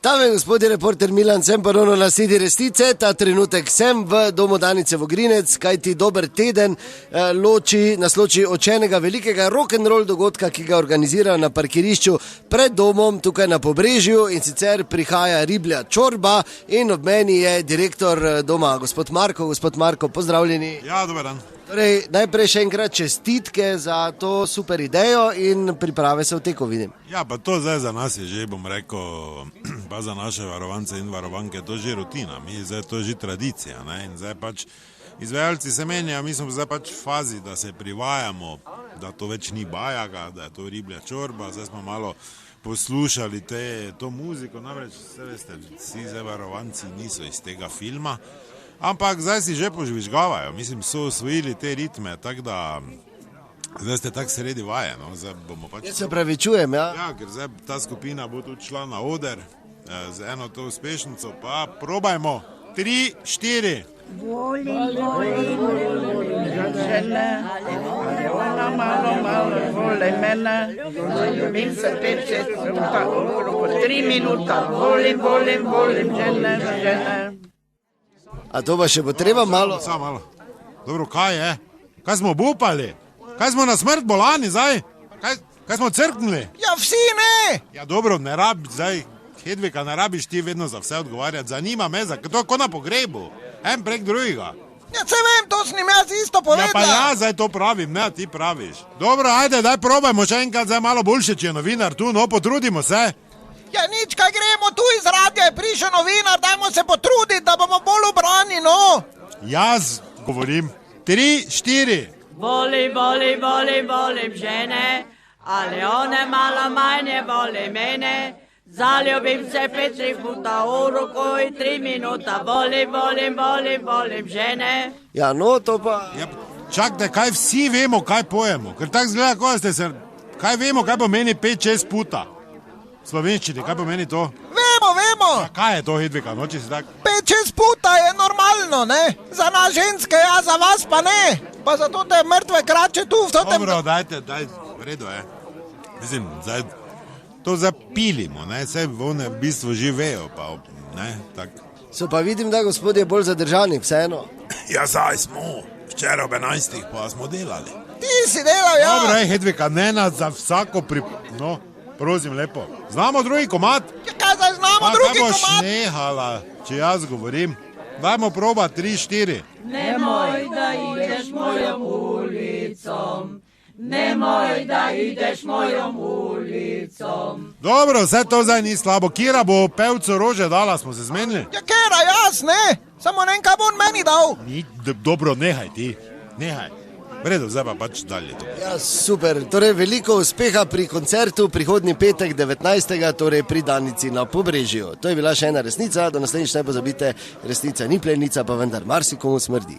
Tam je gospod reporter Milan, sem ponovno na sledi resnice. Ta trenutek sem v domu Danice Vogrinec, kajti dober teden nas loči od enega velikega rock'n'roll dogodka, ki ga organizirajo na parkirišču pred domom tukaj na Pobrežju, in sicer prihaja riblja čorba in ob meni je direktor doma, gospod Marko. Gospod Marko, pozdravljeni. Ja, dober dan. Torej, najprej še enkrat čestitke za to super idejo in priprave se v teku, vidim. Ja, pa to zdaj za nas je že, bom rekel, pa za naše varovance in varovanke, to je že rutina, to je že tradicija, ne? In zdaj pač izvajalci se menjajo, mi smo zdaj pač v fazi, da se privajamo, da to več ni bajaga, da je to riblja čorba, zdaj smo malo poslušali to muziko, namreč, vse veste, vsi zdaj varovanci niso iz tega filma, ampak zdaj si že požvižgavajo, mislim, so osvojili te ritme, tako da zdaj ste tako sredi vaje, no, zdaj bomo pač... Jaz se pravičujem, ja. Ja, ker zdaj ta skupina bo tudi šla na oder z eno to uspešnico, pa probajmo, 3, 4. Volim, žene, ona malo, voli mene, ljubim se 5-6 minuta, 3 minuta, volim, žene. A to pa še bo treba malo? Samo malo. Dobro, kaj je? Kaj smo obupali? Kaj smo na smrt bolani zdaj? Kaj smo crknili? Ja, vsi ne! Ja, dobro, ne rabiš zdaj, Hedvika, ne rabiš ti vedno za vse odgovarjati. Zanima me, to je kot na pogrebu. En prek drugega. Ja, se vem, to snim jaz isto povedal. Ja, pa ja, zdaj to pravim, ne, ti praviš. Dobro, ajde, daj probajmo še enkrat, zdaj malo boljše, če je novinar tu, no, potrudimo se. Ja, nič, kaj gremo tu iz radia, je prišel novinar, dajmo se potruditi, da bomo bolj obrani, no. Jaz govorim, 3, 4. Volim žene, ali one malo manje voli mene. Zaljubim se 5 minuta v roko in 3 minuta. Volim žene. Ja, no, to pa... Ja, čakajte, kaj vsi vemo, kaj pojemo, ker tako zgleda, ko ste se... Kaj vemo, kaj pomeni 5-6 puta? V slovenščini, kaj pomeni to? Vemo. Ja, kaj je to, Hedvika, no, če si tak... 5-6 puta je normalno, ne? Za nas ženske, ja, za vas pa ne. Pa zato te mrtve krače tu v tem... Dobro, daj, v redu je. Mislim, zdaj, to zdaj pilimo, ne, vse one v bistvu živejo, pa, ne, tak. So pa vidim, da gospod je bolj zadržani, vseeno. Ja, zdaj smo, včeraj ob 11 pa smo delali. Ti si delal, ja. Dobro, Hedvika, ne nas za vsako No, prosim lepo. Znamo drugi komad? Ja, kaj zdaj znamo drugi komad? Kaj boš nehala, če jaz govorim? Dajmo proba 3, 4. Nemoj da ideš mojom ulicom. Nemoj da ideš mojom ulicom. Dobro, vse to zdaj ni slabo. Kira bo pevcu rože dala, smo se zmenili? Ja, kera, jaz, ne. Samo ne, kaj bo on meni dal. Dobro, nehaj ti. Nehaj. V redu, zdaj pa pač dalje to. Ja, super. Torej, veliko uspeha pri koncertu prihodnji petek 19. torej pri Danici na Pobrežju. To je bila še ena resnica, do naslednjič ne pozabite, resnica ni plenica, pa vendar marsikomu smrdi.